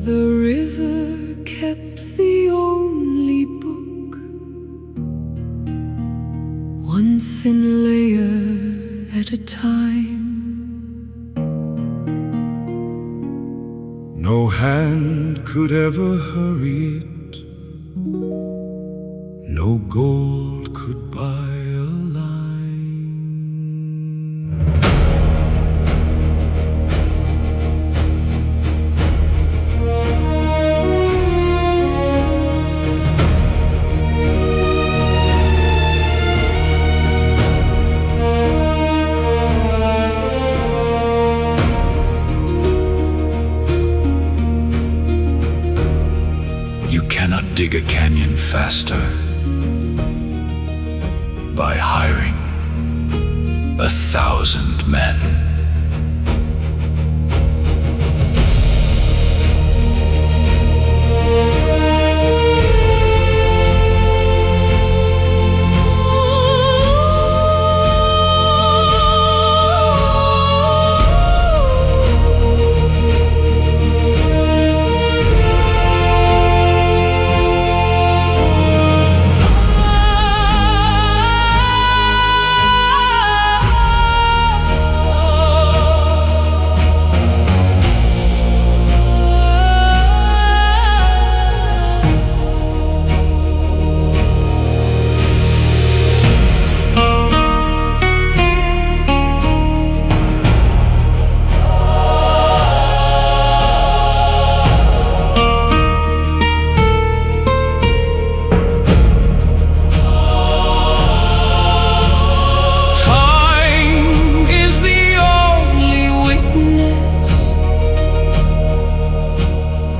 The river kept the only book, one thin layer at a time. No hand could ever hurry it, no gold could buy a line. You cannot dig a canyon faster by hiring 1,000 men.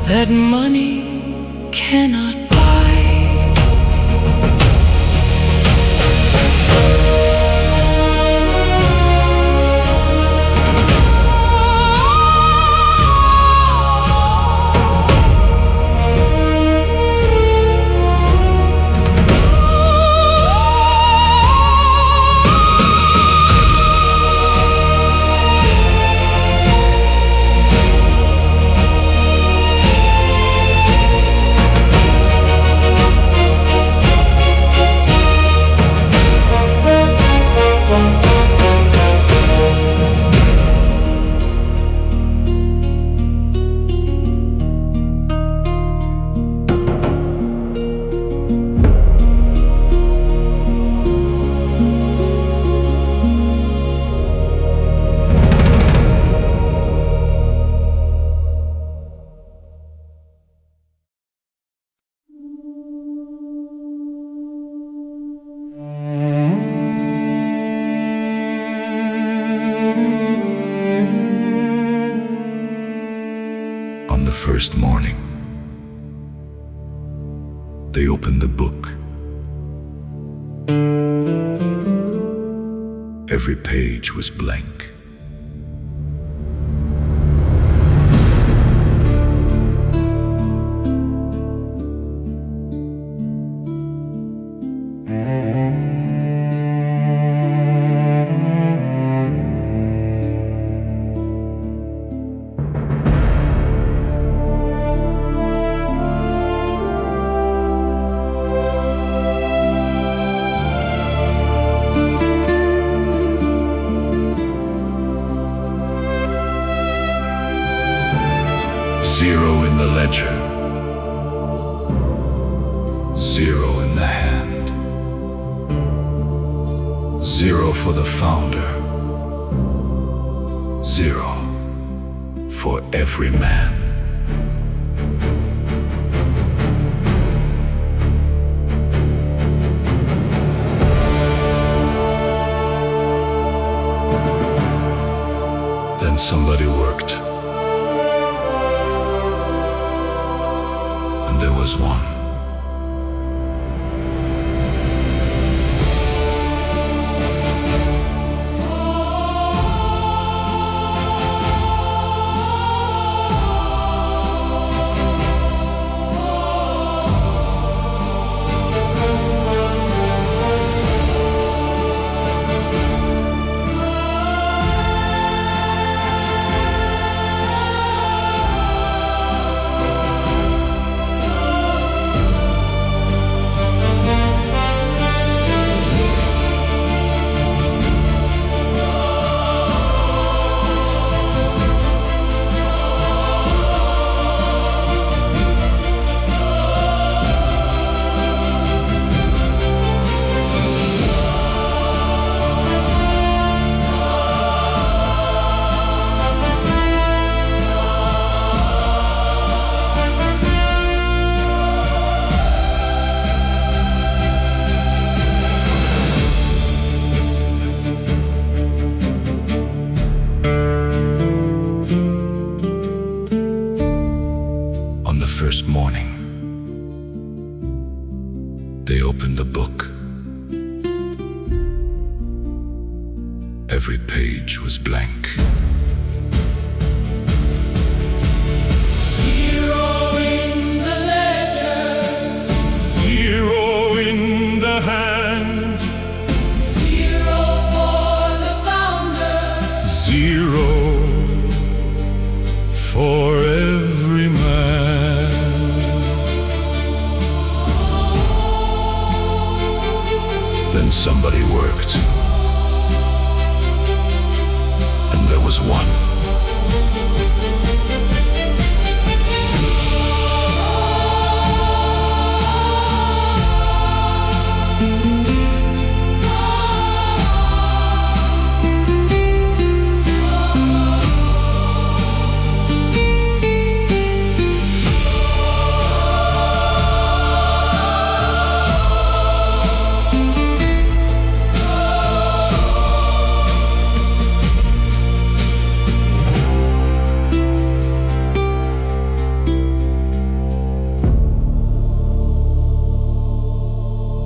That money cannot buy. On the first morning, they opened the book. Every page was blank. Zero in the ledger, zero in the hand, zero for the founder, zero for every man. Then somebody worked. There was one. first morning, they opened the book. Every page was blank. Zero in the ledger, Zero in the hand, zero for the founder, zero for every man. Then somebody worked, and there was one.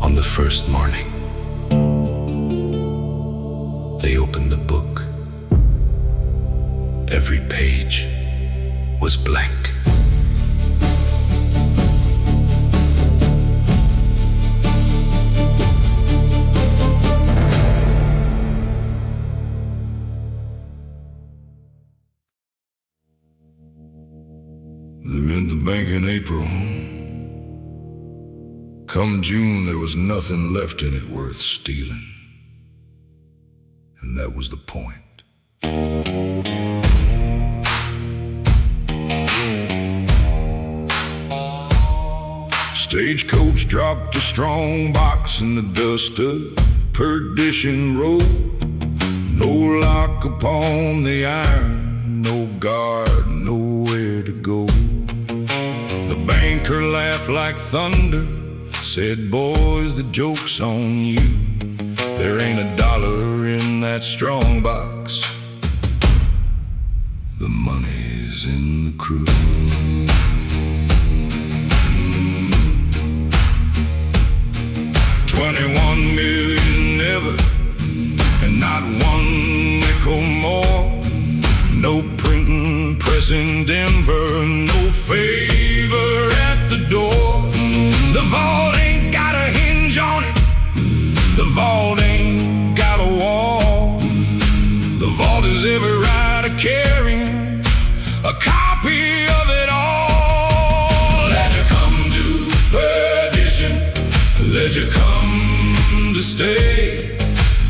On the first morning, they opened the book. Every page was blank. They went to the bank in April. Come June, there was nothing left in it worth stealing. And that was the point. Stagecoach dropped a strong box in the dust of Perdition Road. No lock upon the iron, no guard, nowhere to go. The banker laughed like thunder, said, boys, the joke's on you. There ain't a dollar in that strong box. The money's in the crew. 21 million never, and not one nickel more. No printing press in Denver, no favor at the door. The vault ain't got a hinge on it, the vault ain't got a wall. The vault is every writer carrying a copy of it all. Ledger come to perdition, ledger come to stay.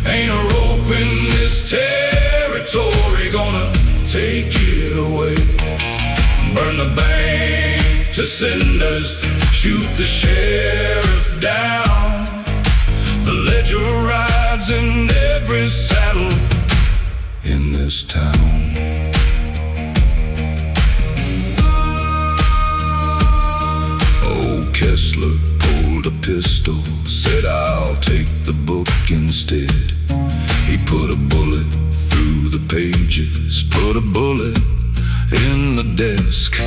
Ain't a rope in this territory gonna take it away. Burn the bank to cinders, shoot the sheriff down. The ledger rides in every saddle in this town. Old Kessler pulled a pistol, said I'll take the book instead. He put a bullet through the pages, put a bullet in the desk.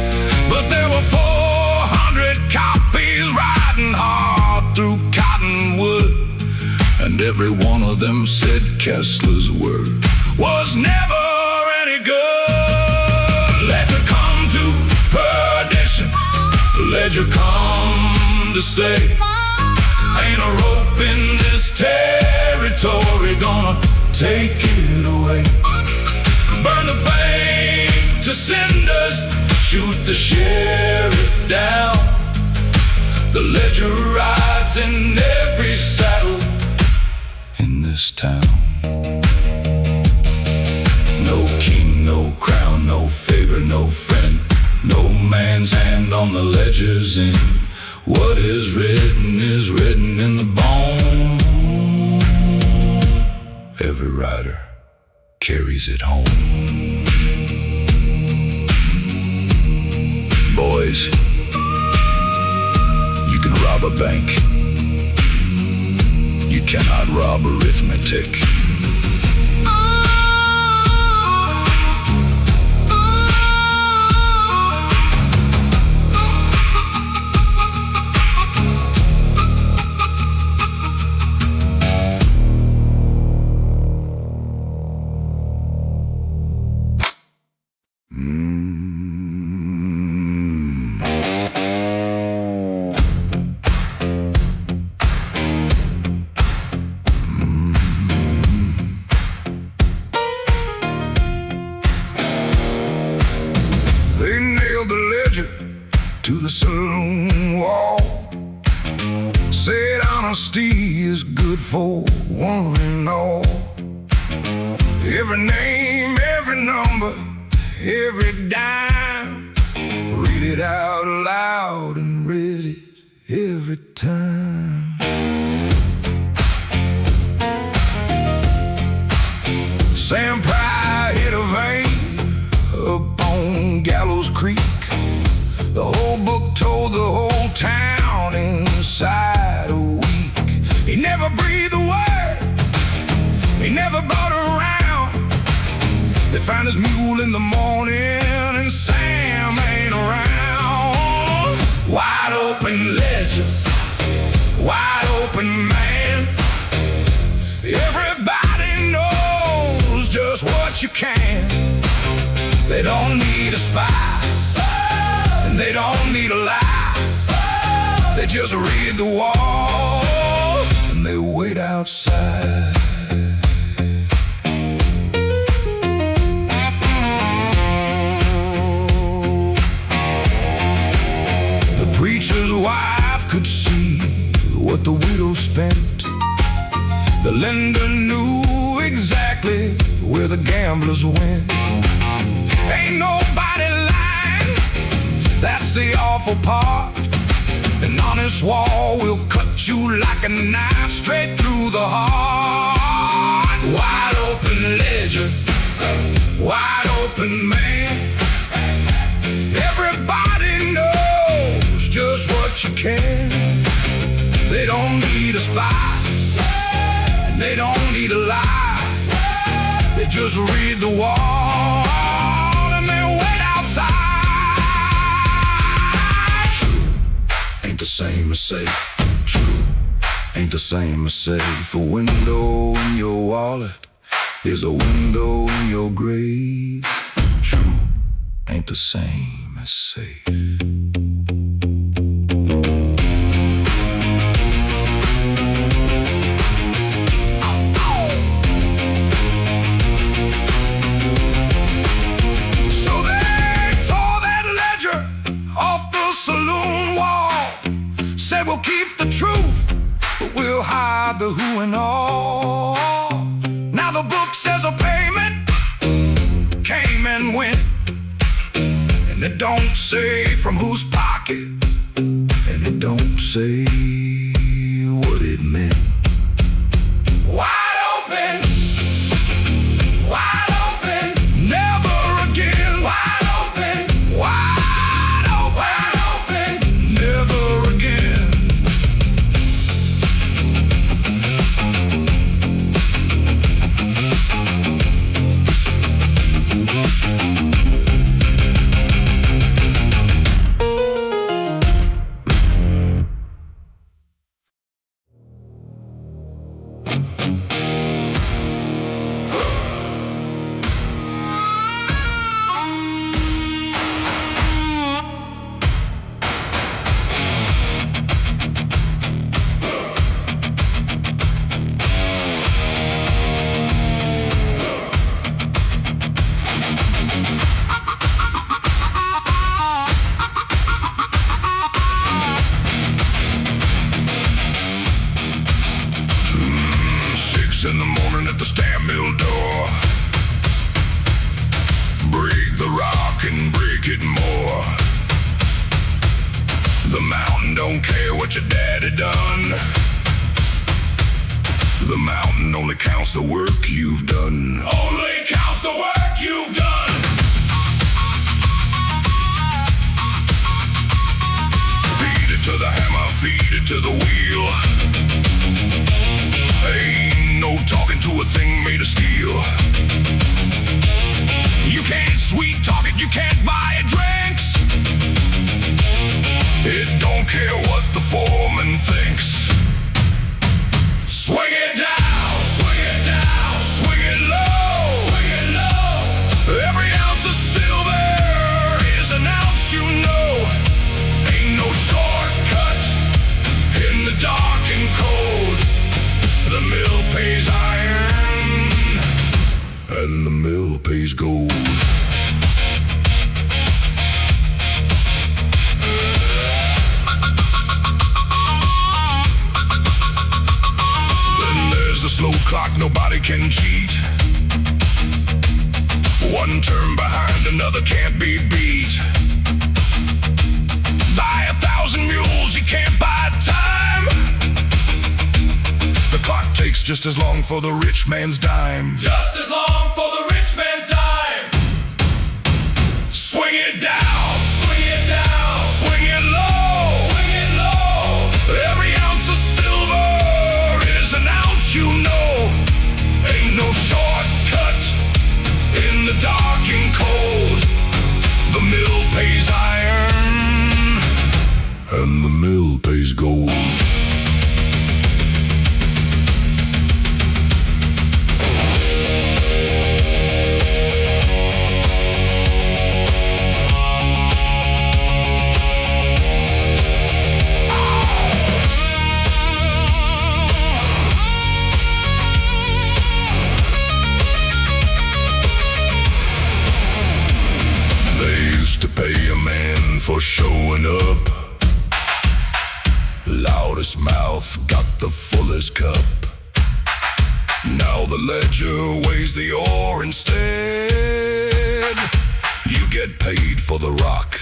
But there were 400 copies riding hard through Cottonwoods, and every one of them said Kessler's word was never any good. Ledger come to perdition, ledger come to stay. Ain't a rope in this territory gonna take it away. Burn the bank to cinders, shoot the sheriff down. The ledger rides in every saddle in this town. No king, no crown, no favor, no friend, no man's hand on the ledger's end. What is written in the bone. Every rider carries it home. Boys, you can rob a bank, you cannot rob arithmetic. ledger to the saloon wall. Said honesty is good for one and all. Every name, every number, every dime, read it out loud and read it every time. Sam Pry hit a vein up on Gallows Creek. The whole book told the whole town inside a week. He never breathed a word, he never brought around. They found his mule in the morning and Sam ain't around. Wide open ledger, wide open man. Everybody knows just what you can. They don't need a spy, and they don't need a lie. They just read the wall, and they wait outside. The preacher's wife could see what the widow spent. The lender knew exactly where the gamblers went. Ain't nobody lying, that's the awful part. An honest wall will cut you like a knife straight through the heart. Wide open ledger, wide open man. Everybody knows just what you can. They don't need a spy, and they don't need a lie. They just read the wall and they wait outside. True ain't the same as safe. True ain't the same as safe. A window in your wallet is a window in your grave. True ain't the same as safe. We'll keep the truth, but we'll hide the who and all. Now the book says a payment came and went, and it don't say from whose pocket, and it don't say what it meant. Wide open, wide open, never again. Wide open, wide open, never again. In the morning at the stamp mill door, break the rock and break it more. The mountain don't care what your daddy done. The mountain only counts the work you've done. Only counts the work you've done. Feed it to the hammer, feed it to the wheel. Ain't no talking to a thing made of steel. You can't sweet talk it, you can't buy it drinks. It don't care what the foreman thinks. Swing it down, swing it down, swing it low, swing it low. Every clock, nobody can cheat. One turn behind, another can't be beat. Buy 1,000 mules, you can't buy time. The clock takes just as long for the rich man's dime. Just as long for the rich man's dime. Swing it down, Swing it down, swing it low. swing it low. Every ounce of silver is an ounce, you know. Ain't no shortcut in the dark and cold. The mill pays iron, and the mill pays gold. To pay a man for showing up. Loudest mouth got the fullest cup. Now the ledger weighs the ore instead. You get paid for the rock,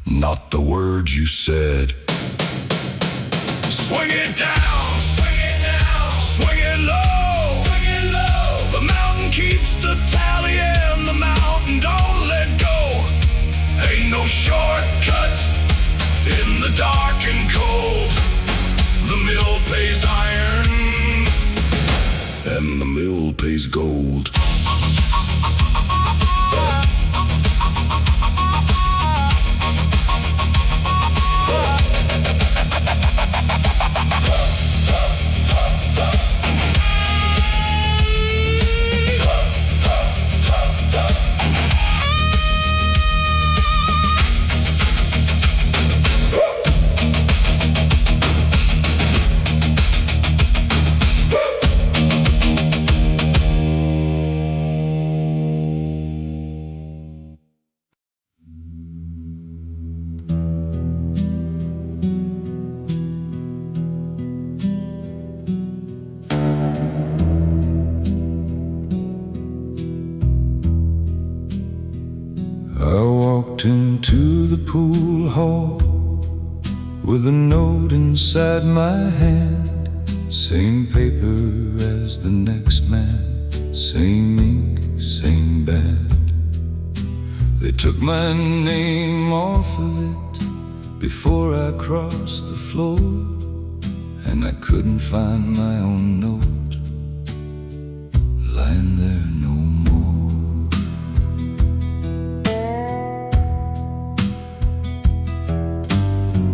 not the words you said. Swing it down, Swing it down, swing it low. swing it low. The mountain keeps the tally and the mountain don't let go. Ain't no shortcut in the dark and cold. The mill pays iron, and the mill pays gold. I walked into the pool hall with a note inside my hand. Same paper as the next man, same ink, same band. They took my name off of it before I crossed the floor, and I couldn't find my own note lying there no more.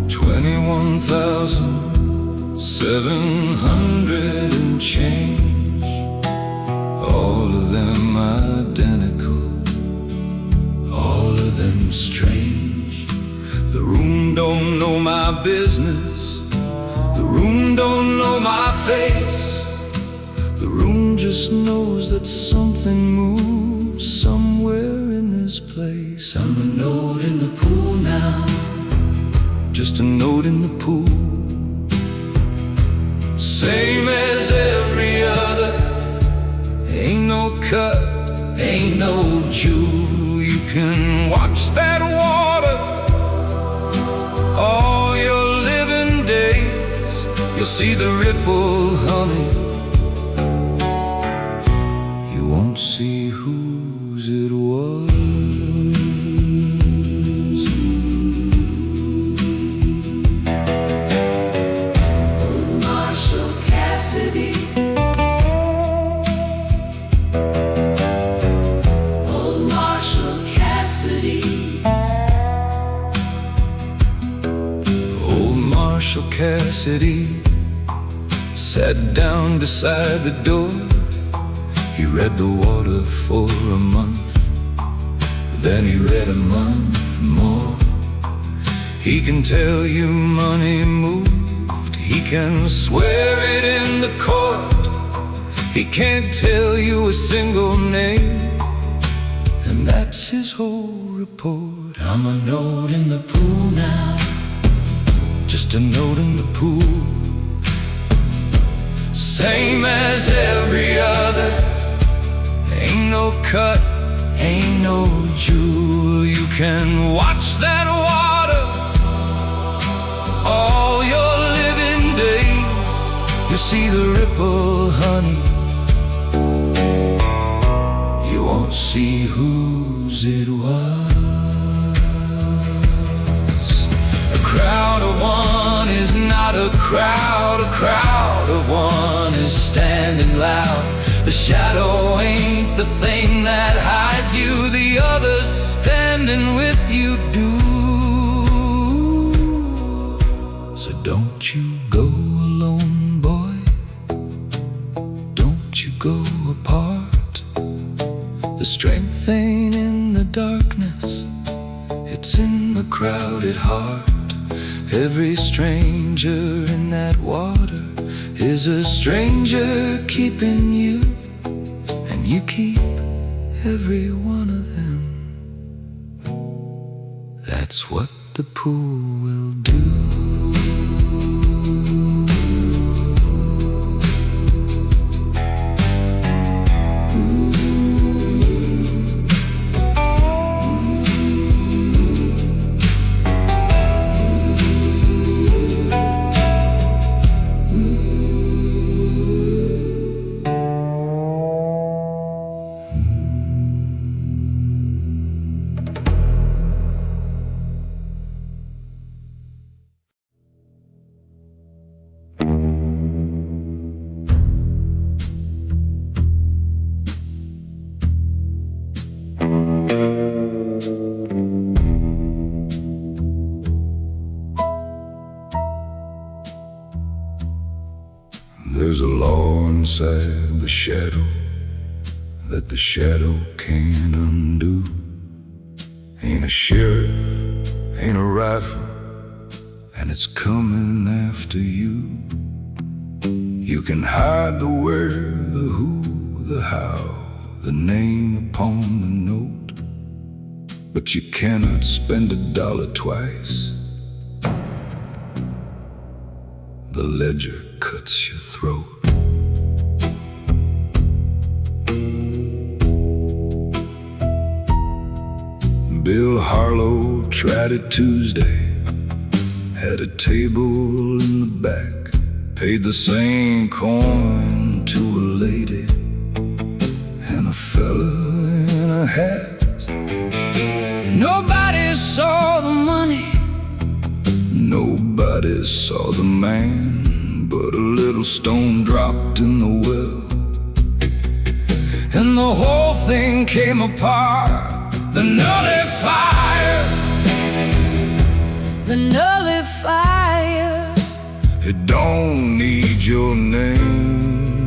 21,700 and change, all of them identical, all of them strange. The room don't know my business, the room don't know my face. The room just knows that something moves somewhere in this place. I'm a note in the pool now, just a note in the pool, same as every other. Ain't no cut, ain't no jewel. You can watch that water all your living days. You'll see the ripple, honey. You won't see whose it was. Cassidy sat down beside the door. He read the water for a month, then he read a month more. He can tell you money moved, he can swear it in the court. He can't tell you a single name, and that's his whole report. I'm a note in the pool now, just a note in the pool, same as every other. Ain't no cut, ain't no jewel. You can watch that water all your living days. You see the ripple, honey. You won't see whose it was. A crowd of one is not a crowd. A crowd of one is standing loud. The shadow ain't the thing that hides you. The others standing with you do. So don't you go alone, boy. Don't you go apart. The strength ain't in the darkness, it's in the crowded heart. Every stranger in that water is a stranger keeping you, and you keep every one of them. That's what the pool will do. There's a law inside the shadow that the shadow can't undo. Ain't a sheriff, ain't a rifle, and it's coming after you. You can hide the where, the who, the how, the name upon the note, but you cannot spend $1 twice. The ledger cuts your throat. Bill Harlow tried it Tuesday, had a table in the back, paid the same coin to a lady and a fella in a hat. Nobody saw the money, nobody saw the man, but a little stone dropped in the well, and the whole thing came apart. The nullifier, the nullifier, it don't need your name.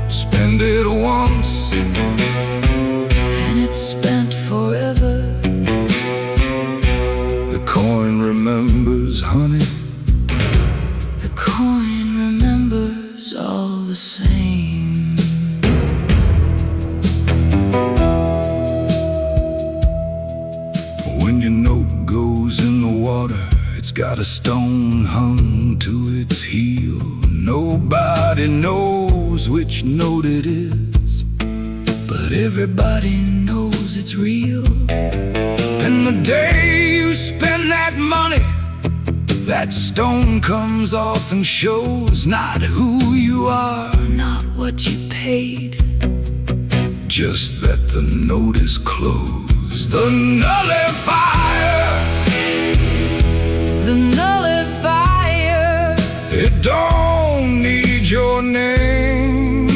Spend it once and it's spent forever. The coin remembers, honey. The coin remembers all the same. When your note goes in the water, it's got a stone hung to its heel. Nobody knows which note it is, but everybody knows it's real. And the day you spend that money, that stone comes off and shows not who you are, not what you paid, just that the note is closed. The nullifier, the nullifier, it don't need your name.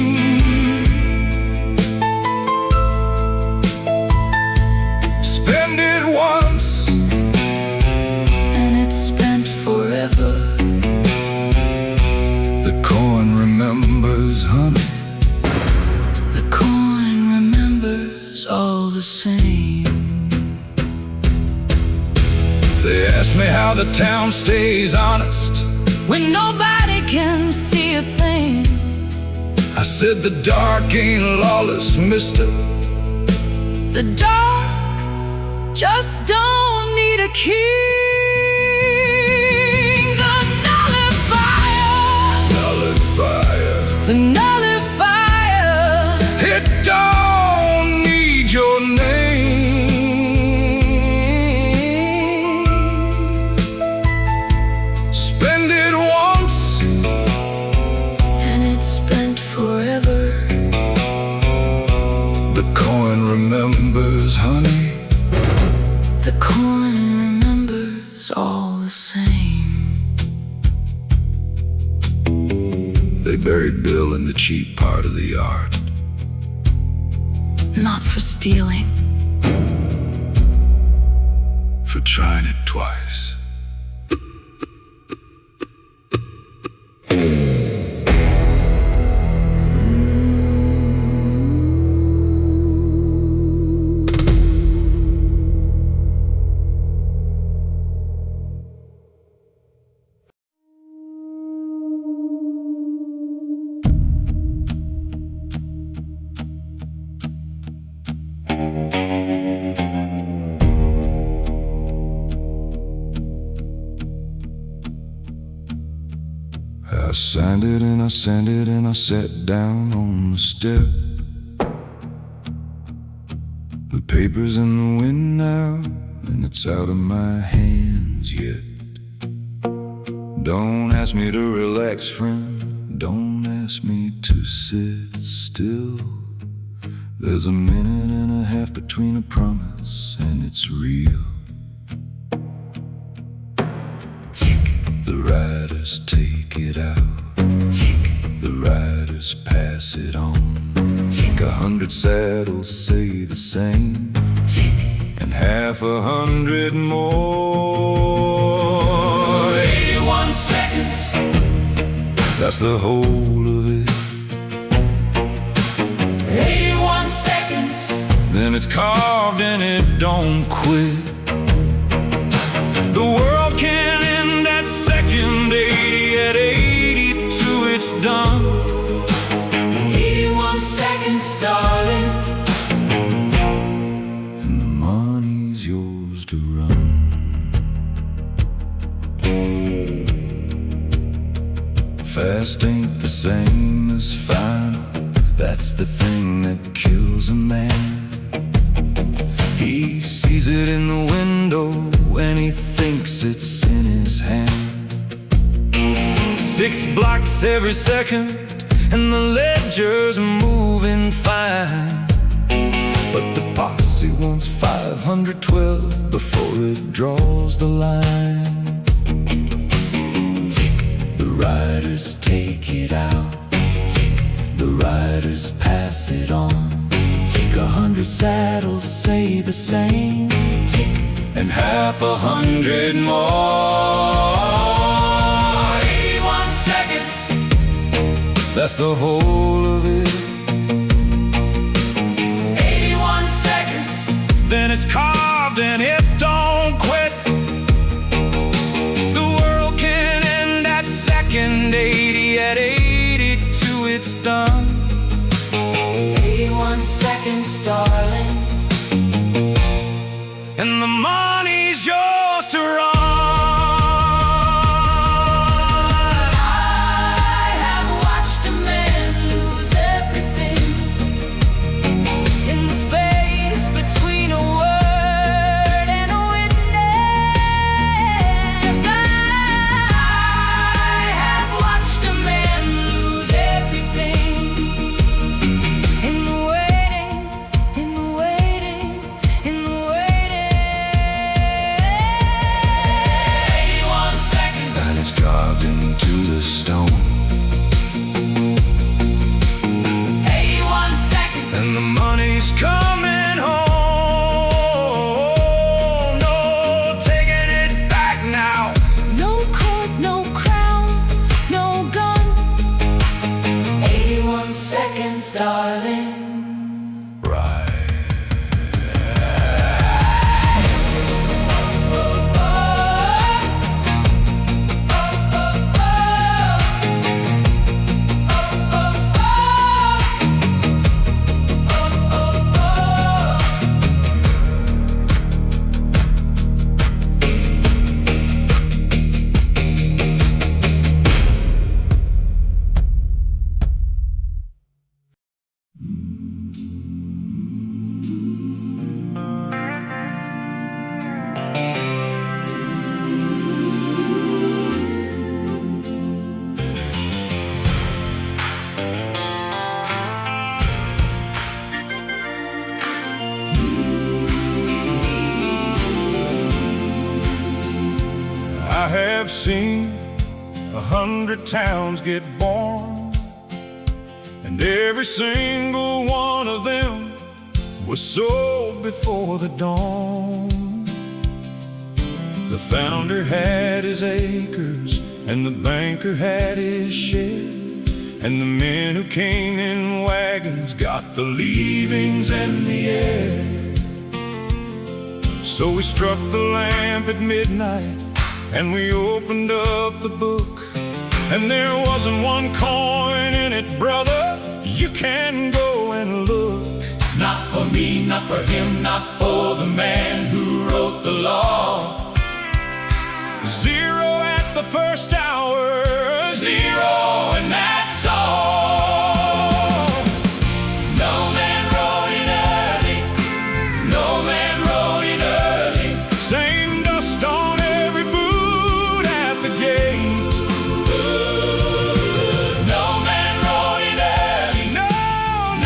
Spend it once and it's spent forever. The coin remembers, honey. The coin remembers all the same. They asked me how the town stays honest when nobody can see a thing. I said the dark ain't lawless, mister. The dark just don't need a key. The coin remembers, honey. The coin remembers all the same. They buried Bill in the cheap part of the yard. Not for stealing, for trying it twice. I signed it and I sent it and I sat down on the step. The paper's in the wind now and it's out of my hands yet. Don't ask me to relax, friend. Don't ask me to sit still. There's a minute and a half between a promise and it's real. The riders take it out. The riders pass it on. 100 saddles say the same, and half 100 more. 81 seconds. That's the whole of it. 81 seconds. Then it's carved and it don't quit. The world can't end at second 80. At 82 it's done. 81 seconds, darling. And the money's yours to run. Fast ain't the same as final. That's the thing that kills a man. He sees it in the window when he thinks it's in his hand. 6 blocks every second and the ledger's moving fine. But the posse wants 512 before it draws the line. The riders take it out. The riders pass it on. 100 saddles say the same, and half 100 more. 81 seconds. That's the whole of it. 81 seconds. Then it's carved and it don't quit. The world can end at second 80. At 82 it's done. 81 seconds, darling. And the money's yours to run. I have watched a man lose everything in the space between a word and a witness. I have watched a man lose everything in the waiting, in the waiting, in the waiting. 81 seconds. And it's carved into the stone. 81 seconds. And the money's coming home. No taking it back now. no court, no crown, no gun. 81 seconds, darling. Right. have seen 100 towns get born, and every single one of them was sold before the dawn. The founder had his acres, and the banker had his shed, and the men who came in wagons got the leavings and the air. So we struck the lamp at midnight, and we opened up the book, and there wasn't one coin in it, brother. You can go and look. Not for me, not for him, not for the man who wrote the law. Zero at the first hour, Zero, and that's all. No man wrote it early. No man wrote it early. same dust on every boot at the gate. No man wrote it early. No,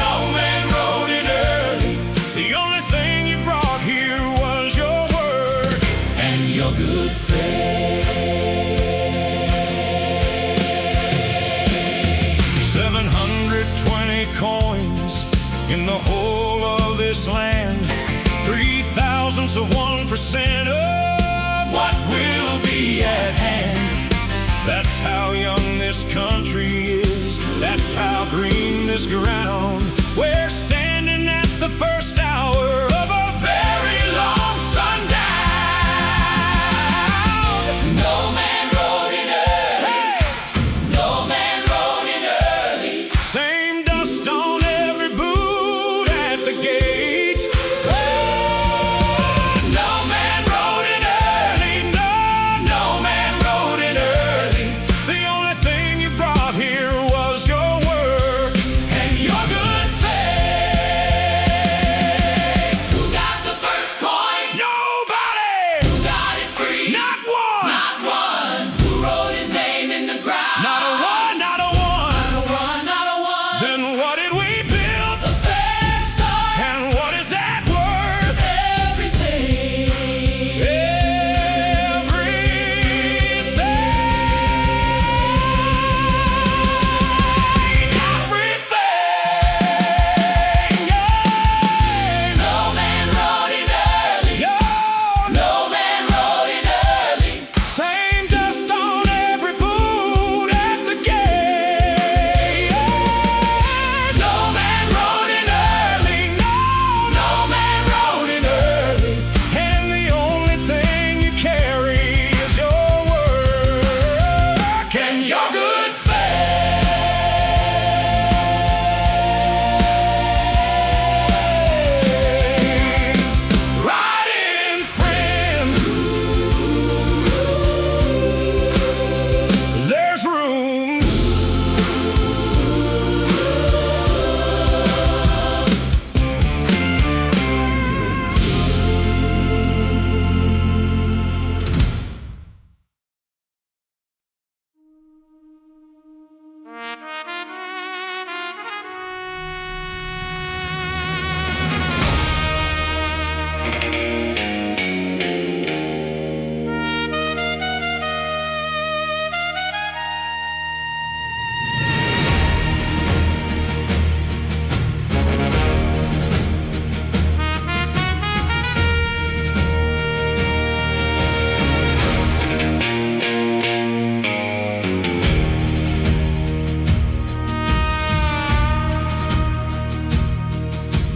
No man wrote it early. the only thing you brought here was your word And your good faith. 720 coins in the whole of this land, 0.003% of What will be at hand? That's how young this country is. That's how green this ground. We're standing at the first hour of a Very long sundown. No man wrote it early. No man wrote it early. same dust on every boot at the gate. No man wrote it early. No, No man wrote it early. the only thing you brought here was your word And your good faith. Who got the first coin? Nobody, Who got it free? not one, Not one. Who wrote his name in the ground? not a one, not a one. Not a one, not a one. Then what did we build? The fair start. And what is that worth? Everything. No man wrote it early. No man wrote it early. Same dust on every boot at the gate. No man wrote it early. No man wrote it early. And the only thing you carry is your work and your good faith. Ride in, friend. There's room.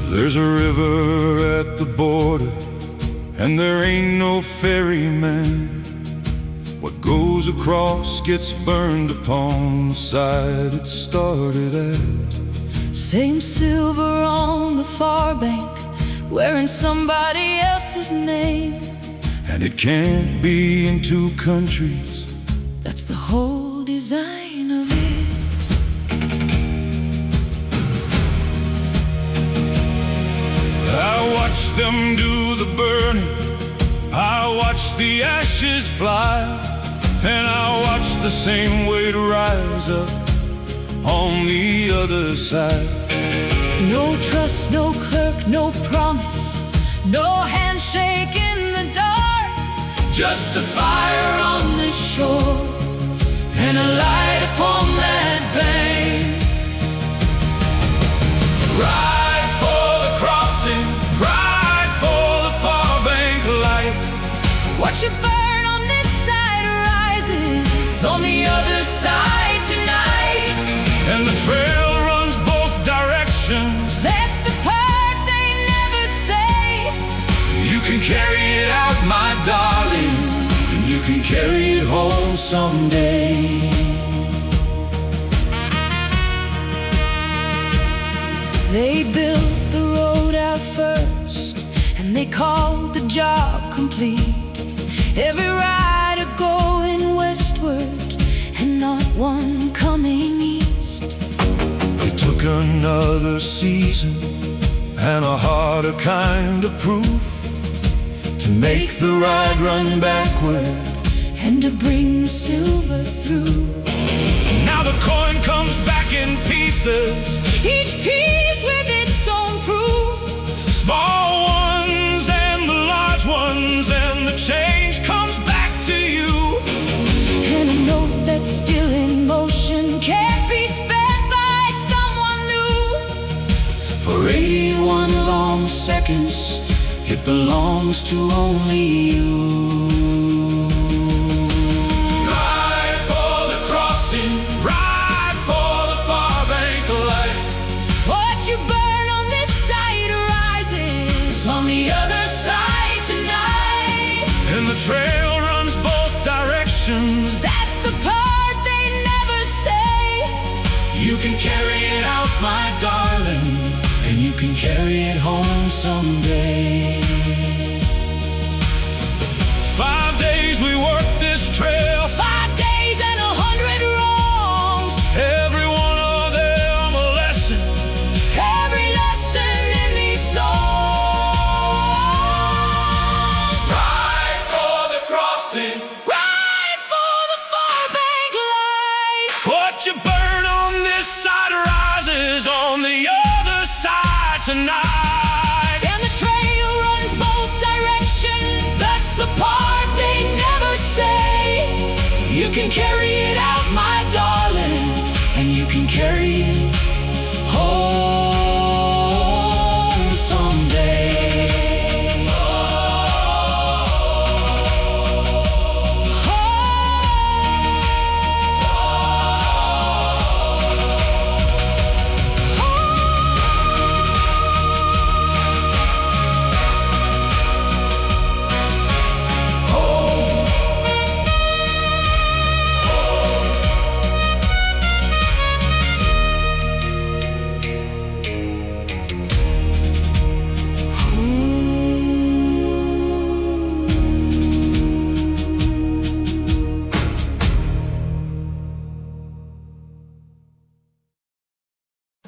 There's a river at the border, and there ain't no ferryman. What goes across gets burned upon the side it started at. Same silver on the far bank, wearing somebody else's name. And it can't be in two countries. That's the whole design of it. I watch them do the burning, I watch the ashes fly, and I watch the same weight rise up on the other side. No trust, no clerk, no promise, no handshake in the dark. just a fire on the shore and a light upon that bank. Ride for the crossing, ride for the far bank light. Watch it burn on this side, rises on the other side tonight. And the trail runs both directions. That's the part they never say. You can carry it out, my darling, and you can carry it home someday. They built the road out first, and they called the job complete. Every rider going westward, and not one coming east. It took another season and a harder kind of proof to make the ride run backward and to bring silver through. Now the coin comes back in pieces, Each piece with its own proof. small ones and the large ones, and the change comes back to you. And a note that's still in motion can't be spent by someone new. For 81 long seconds, it belongs to only you. Ride for the crossing, ride for the far bank light. What you burn on this side rises on the other side tonight. And the trail runs both directions. That's the part they never say. You can carry it out, my darling, and you can carry it home someday. 5 days we worked this trail, 5 days and 100 wrongs. every one of them a lesson. Every lesson in these songs. Ride for the crossing, Ride for the far bank light. what you burn on this side rises on the other side tonight. And the trail runs both directions. That's the part they never say. You can carry it out, my darling, and you can carry it home someday.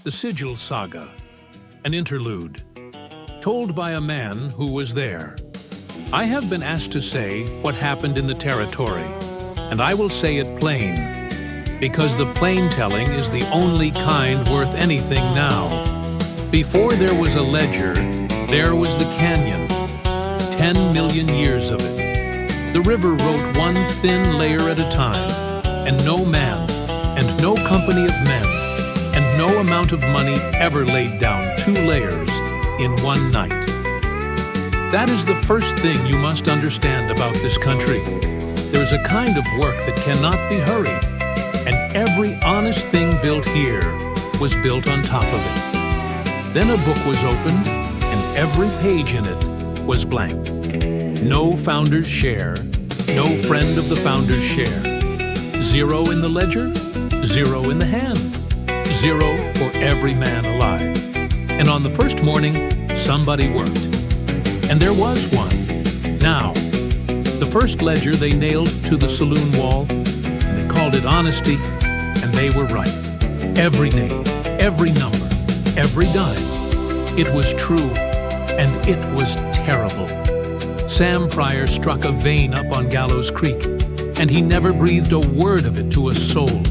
The Sigil Saga, an interlude, told by a man who was there. I have been asked to say what happened in the territory, and I will say it plain, because the plain telling is the only kind worth anything now. Before there was a ledger, there was the canyon, 10 million years of it. The river wrote one thin layer at a time, and no man, and no company of men, and no amount of money ever laid down 2 layers in one night. That is the first thing you must understand about this country. There is a kind of work that cannot be hurried, and every honest thing built here was built on top of it. Then a book was opened, and every page in it was blank. No founder's share, no friend of the founder's share. 0 in the ledger, 0 in the hand. 0 for every man alive. And on the first morning, somebody worked. And there was one. Now, the first ledger they nailed to the saloon wall, and they called it honesty, and they were right. Every name, every number, every dime. It was true, and it was terrible. Sam Pryor struck a vein up on Gallows Creek, and he never breathed a word of it to a soul.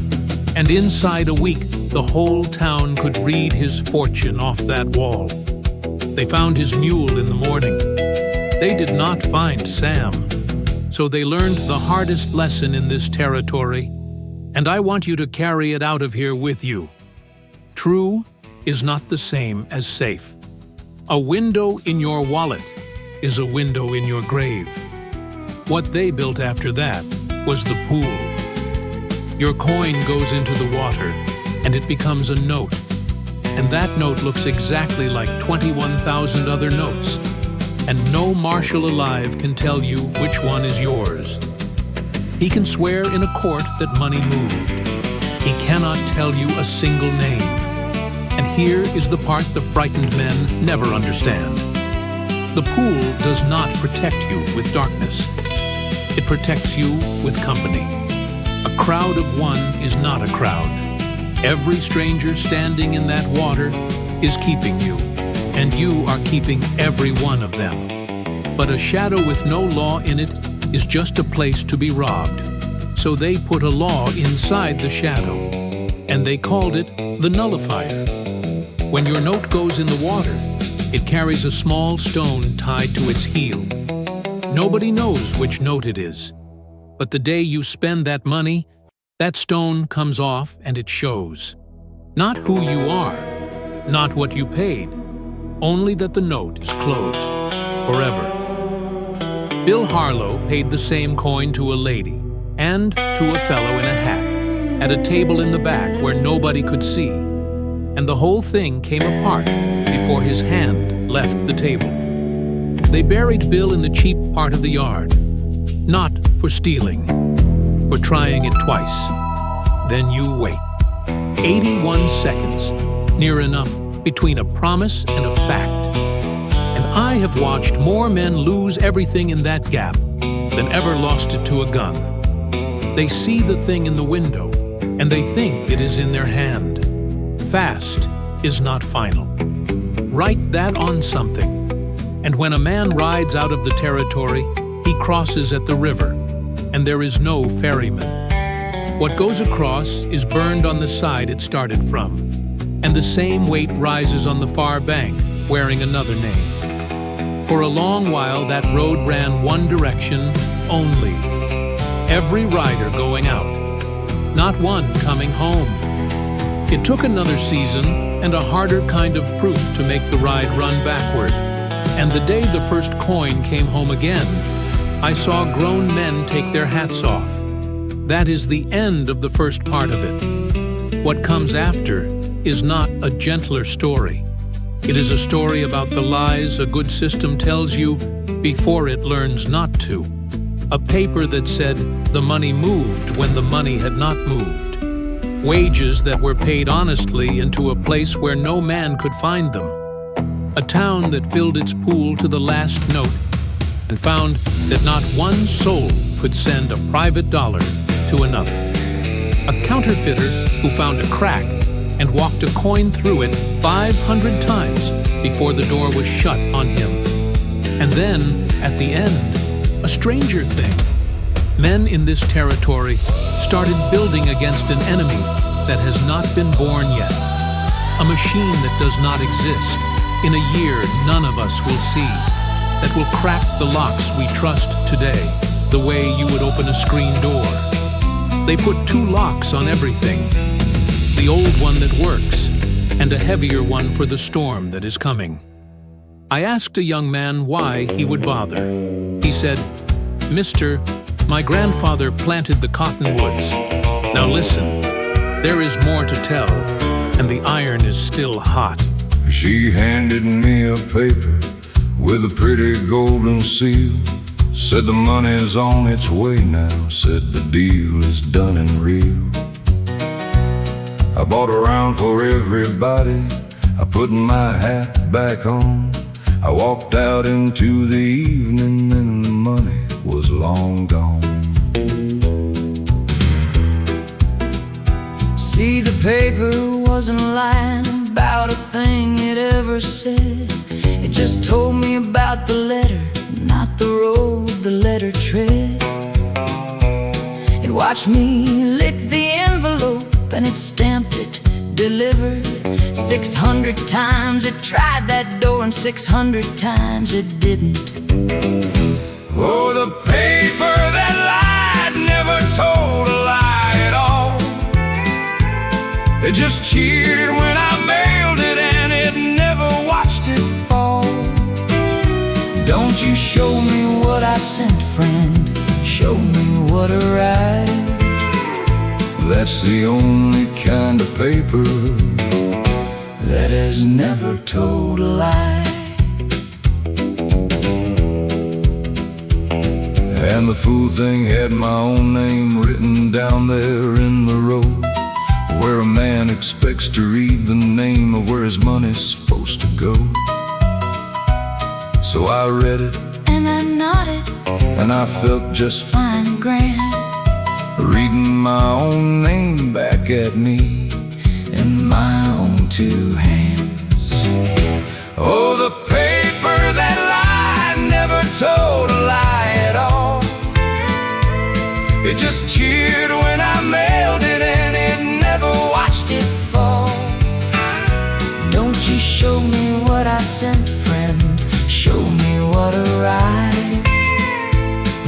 And inside a week, the whole town could read his fortune off that wall. They found his mule in the morning. They did not find Sam. So they learned the hardest lesson in this territory, and I want you to carry it out of here with you. True is not the same as safe. A window in your wallet is a window in your grave. What they built after that was the pool. Your coin goes into the water, and it becomes a note. And that note looks exactly like 21,000 other notes. And no marshal alive can tell you which one is yours. He can swear in a court that money moved. He cannot tell you a single name. And here is the part the frightened men never understand. The pool does not protect you with darkness. It protects you with company. A crowd of one is not a crowd. Every stranger standing in that water is keeping you, and you are keeping every one of them. But a shadow with no law in it is just a place to be robbed. So they put a law inside the shadow, and they called it the Nullifier. When your note goes in the water, it carries a small stone tied to its heel. Nobody knows which note it is, but the day you spend that money, that stone comes off and it shows. Not who you are, not what you paid, only that the note is closed forever. Bill Harlow paid the same coin to a lady and to a fellow in a hat at a table in the back where nobody could see, and the whole thing came apart before his hand left the table. They buried Bill in the cheap part of the yard, not for stealing, for trying it twice. Then you wait. 81 seconds, near enough between a promise and a fact. And I have watched more men lose everything in that gap than ever lost it to a gun. They see the thing in the window, and they think it is in their hand. Fast is not final. Write that on something. And when a man rides out of the territory, he crosses at the river, and there is no ferryman. What goes across is burned on the side it started from, and the same weight rises on the far bank, wearing another name. For a long while, that road ran one direction only. Every rider going out, not one coming home. It took another season and a harder kind of proof to make the ride run backward. And the day the first coin came home again, I saw grown men take their hats off. That is the end of the first part of it. What comes after is not a gentler story. It is a story about the lies a good system tells you before it learns not to. A paper that said the money moved when the money had not moved. Wages that were paid honestly into a place where no man could find them. A town that filled its pool to the last note and found that not one soul could send a private dollar to another. A counterfeiter who found a crack and walked a coin through it 500 times before the door was shut on him. And then, at the end, a stranger thing. Men in this territory started building against an enemy that has not been born yet. A machine that does not exist. In a year, none of us will see. That will crack the locks we trust today, the way you would open a screen door. They put 2 locks on everything. The old one that works, and a heavier one for the storm that is coming. I asked a young man why he would bother. He said, "Mister, my grandfather planted the Cottonwoods. Now listen, there is more to tell, and the iron is still hot." She handed me a paper with a pretty golden seal. Said the money's on its way now. Said the deal is done and real. I bought a round for everybody. I put my hat back on. I walked out into the evening and the money was long gone. See, the paper wasn't lying about a thing it ever said. It just told me about the letter, not the road the letter tread. It watched me lick the envelope and it stamped it, delivered. 600 times it tried that door and 600 times it didn't. Oh, the paper It just cheered when I mailed it, and it never watched it fall. Don't you show me what I sent, friend, show me what arrived. That's the only kind of paper that has never told a lie. And the fool thing had my own name written down there in the road, where a man expects to read the name of where his money's supposed to go. So I read it, and I nodded, and I felt just fine and grand, reading my own name back at me in my own two hands. Oh, the paper that lied never told a lie at all. It just cheered when I mailed it, and it never watched it fall. Don't you show me what I sent, friend, show me what arrived.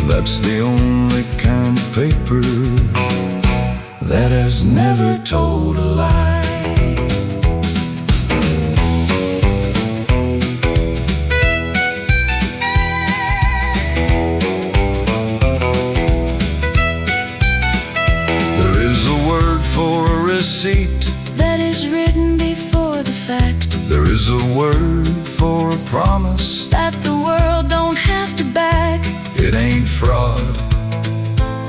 That's the only kind of paper that has never told a lie. There is a word for a receipt that is written before the fact. There is a word for a promise that the world don't have to back. It ain't fraud,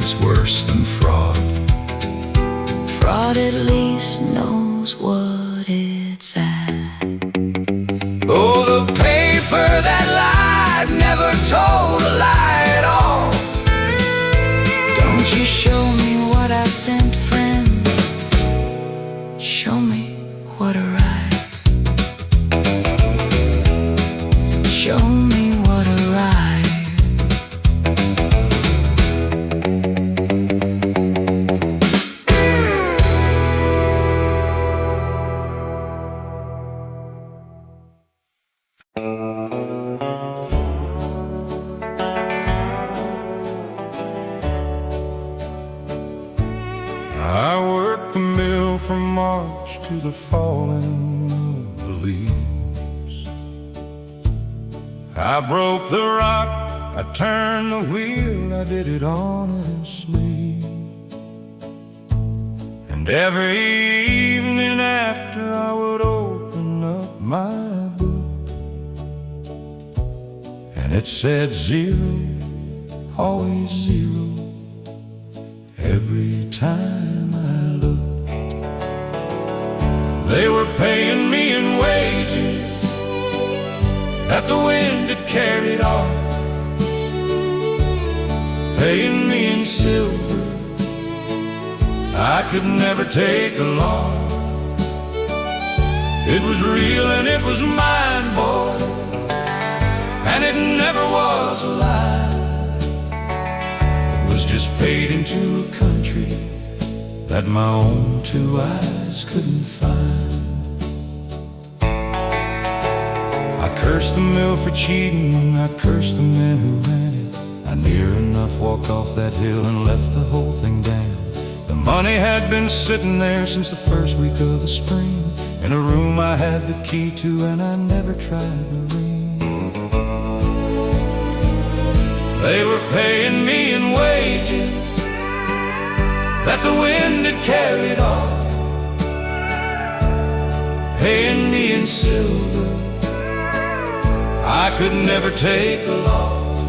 it's worse than fraud. Fraud at least knows what it's at. Oh, the paper that lied never told a lie at all. Don't you show me what I sent, friend, show me what arrived. Show me what arrived. I worked the mill from March to the falling of the leaves. I broke the rock, I turned the wheel, I did it honestly. And every evening after I would open up my book, and it said 0, always 0. Every time I looked, they were paying me in wages that the wind had carried off, paying me in silver. I could never take a loss. It was real and it was mine, boy, and it never was a lie. Was just paid into a country that my own two eyes couldn't find. I cursed the mill for cheating, I cursed the men who ran it. I near enough walked off that hill and left the whole thing down. The money had been sitting there since the first week of the spring, in a room I had the key to, and I never tried the ring. They were paying me in wages that the wind had carried off, paying me in silver. I could never take a loss.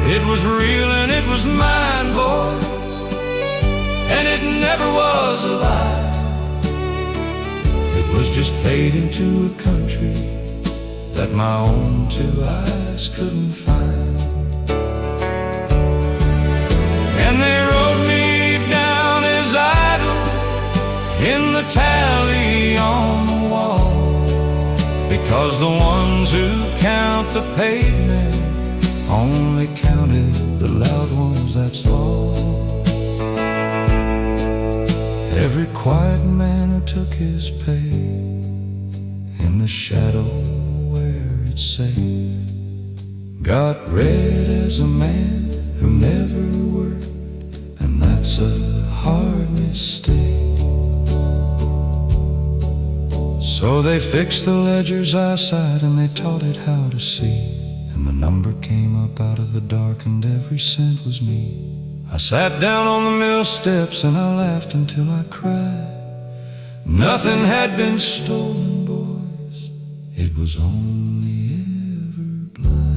It was real and it was mine, boys, and it never was a lie. It was just paid into a country that my own two eyes couldn't find. And they wrote me down as idle in the tally on the wall, because the ones who count the paid men only counted the loud ones, that's all. Every quiet man who took his pay in the shadow where it's safe got read as a man who never worked, and that's a hard mistake. Oh, they fixed the ledger's eyesight and they taught it how to see, and the number came up out of the dark and every cent was me. I sat down on the mill steps and I laughed until I cried. Nothing had been stolen, boys, it was only ever blind.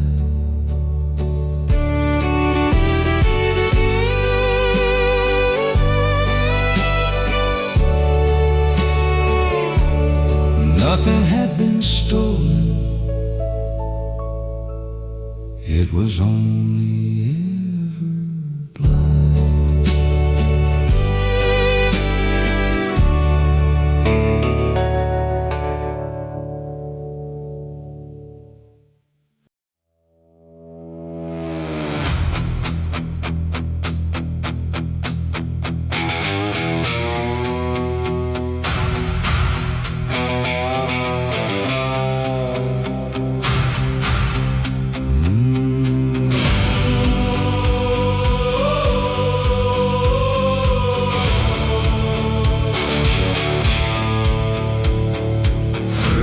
Nothing had been stolen, it was only ever blind.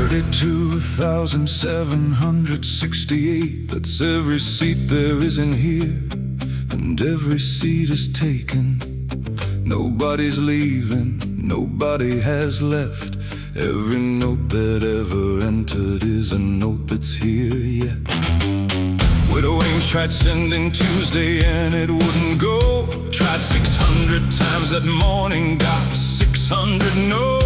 $32,768, that's every seat there is in here, and every seat is taken. Nobody's leaving, nobody has left. Every note that ever entered is a note that's here yet. Widow Ames tried sending Tuesday and it wouldn't go. Tried 600 times that morning, got 600 no.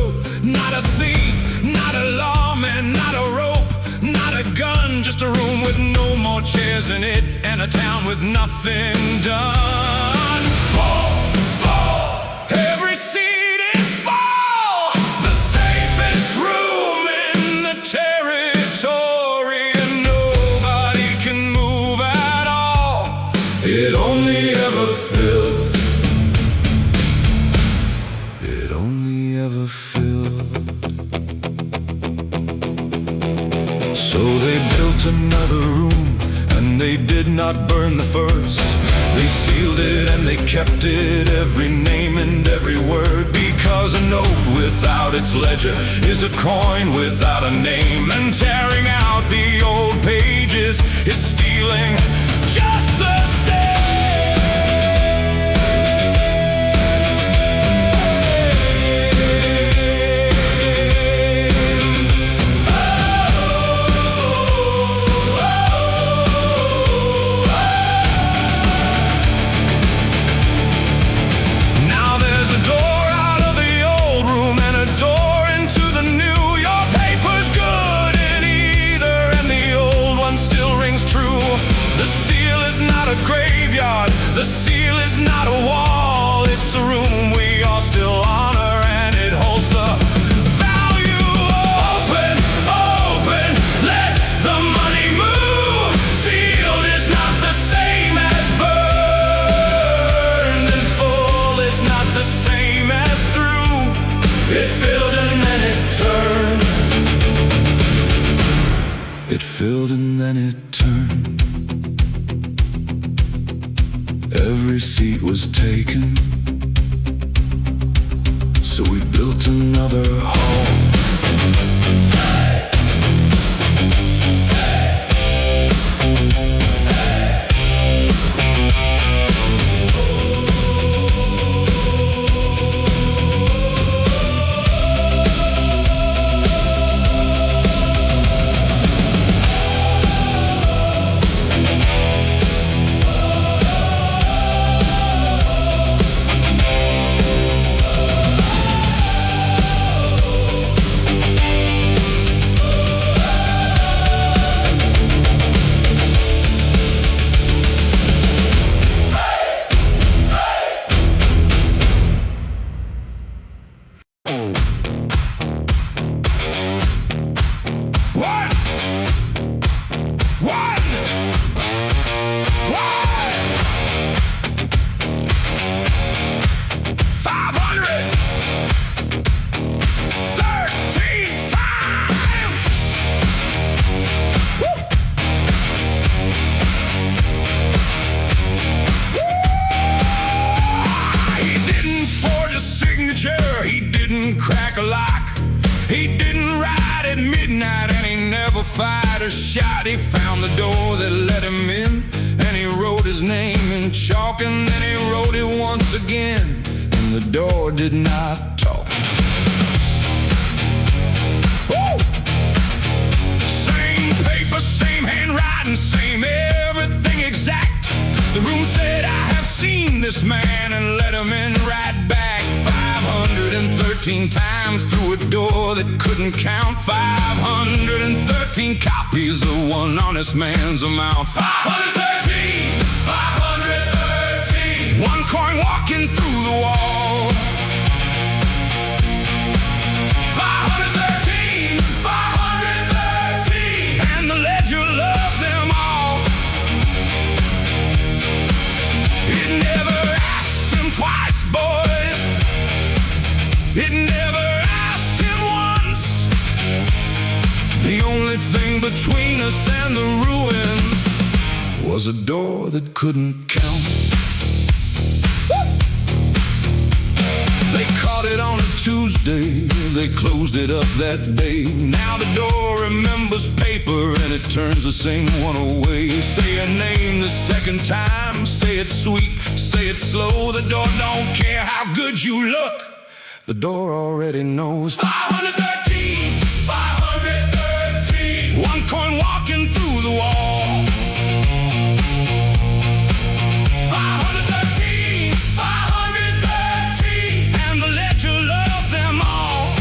Not a thief, not a lawman, not a rope, not a gun, just a room with no more chairs in it, and a town with nothing done. Fall, fall, every seat is full. The safest room in the territory, and nobody can move at all. It only ever filled. It only ever filled. So they built another room, and they did not burn the first. They sealed it and they kept it, every name and every word, because a note without its ledger is a coin without a name, and tearing out the old pages is stealing just the same. The seal is not a wall, it's a room we all still honor, and it holds the value. Open, open, let the money move. Sealed is not the same as burned, and full is not the same as through. It filled and then it turned. It filled and then it turned. Every seat was taken, so we built another home. a shot, he found the door that let him in, and he wrote his name in chalk, and then he wrote it once again, and the door did not talk. Woo! Same paper, same handwriting, same everything exact. The room said, I have seen this man, and let him in right back. 513 times through a door that couldn't count. 513 copies of one honest man's amount. 513, 513. One coin walking through the wall. 513, 513. And the ledger loved them all. It never asked him twice, boys. It never asked him once. The only thing between us and the ruin was a door that couldn't count. They caught it on a Tuesday, they closed it up that day. Now the door remembers paper and it turns the same one away. Say a name the second time, say it sweet, say it slow. The door don't care how good you look, the door already knows. 513, 513. One coin walking through the wall. 513, 513. And the ledger loved them all.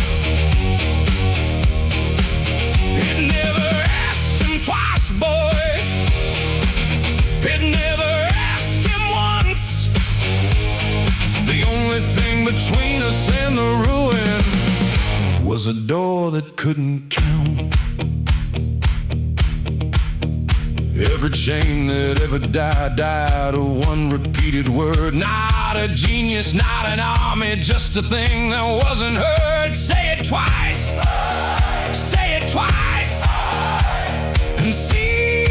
It never asked him twice, boys. It never asked him once. The only thing between us and the ruin was a door that couldn't count. Every chain that ever died of one repeated word. Not a genius, not an army, just a thing that wasn't heard. Say it twice, say it twice, and see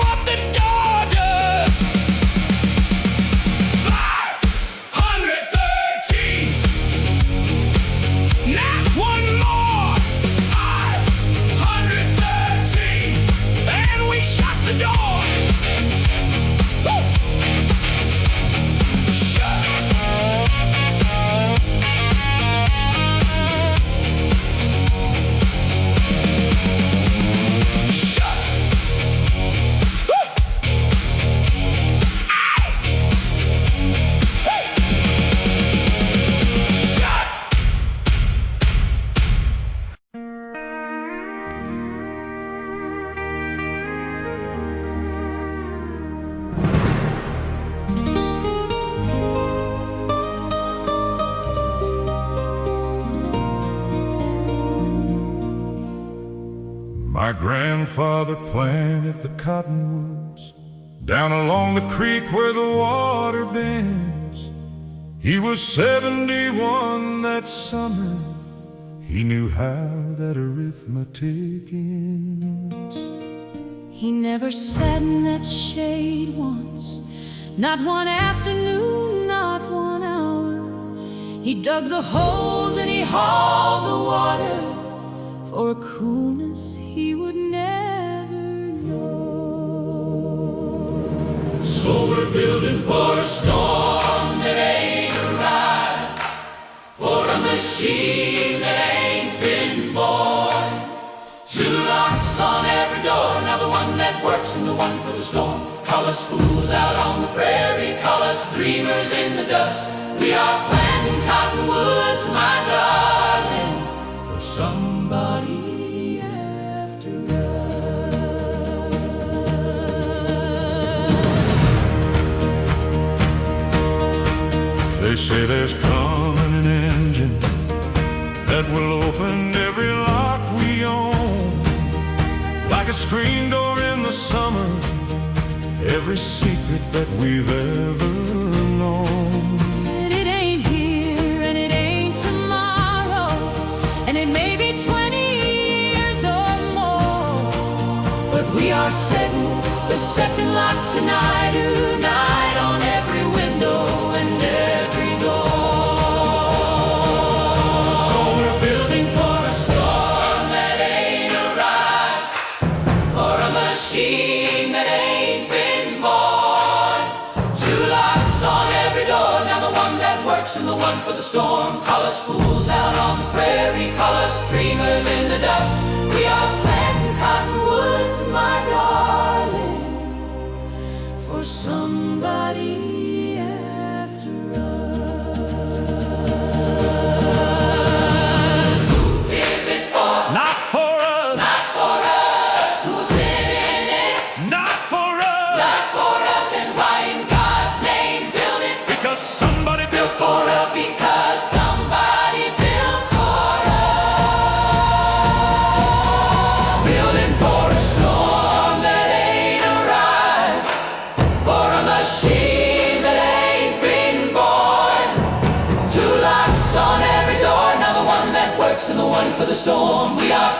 what the door does. 513. Not one more. 513. And we shut the door. Woo! Shut. Shut. Woo! Ow! Hey! Shut. My grandfather planted the cottonwoods down along the creek where the water bends. He was 71 that summer. He knew how that arithmetic ends. He never sat in that shade once, not one afternoon, not 1 hour. He dug the holes and he hauled the water for a coolness he would never know. So we're building for a storm that ain't arrived, for a machine that ain't been born. 2 locks on every door, now the one that works and the one for the storm. Call us fools out on the prairie, call us dreamers in the dust. We are planting cottonwoods, my darling, for somebody after us. They say there's coming an engine that will open every lock we own, like a screen door in the summer, every secret that we've ever known. And it ain't here and it ain't tomorrow, and it may be 20 years or more, but we are setting the second lock tonight, tonight, on every window and every door. So we're building for a storm that ain't arrived, us fools out on the prairie, call us dreamers in the dust. We are planting cottonwoods, my darling, for somebody after us. Who is it for? Not for us, Not for us. Who's in it? not for us, Not for us. And why in God's name build it? because somebody built For us, because somebody built for us. Building for a storm that ain't arrived, for a machine that ain't been born. 2 locks on every door, now the one that works and the one for the storm. We are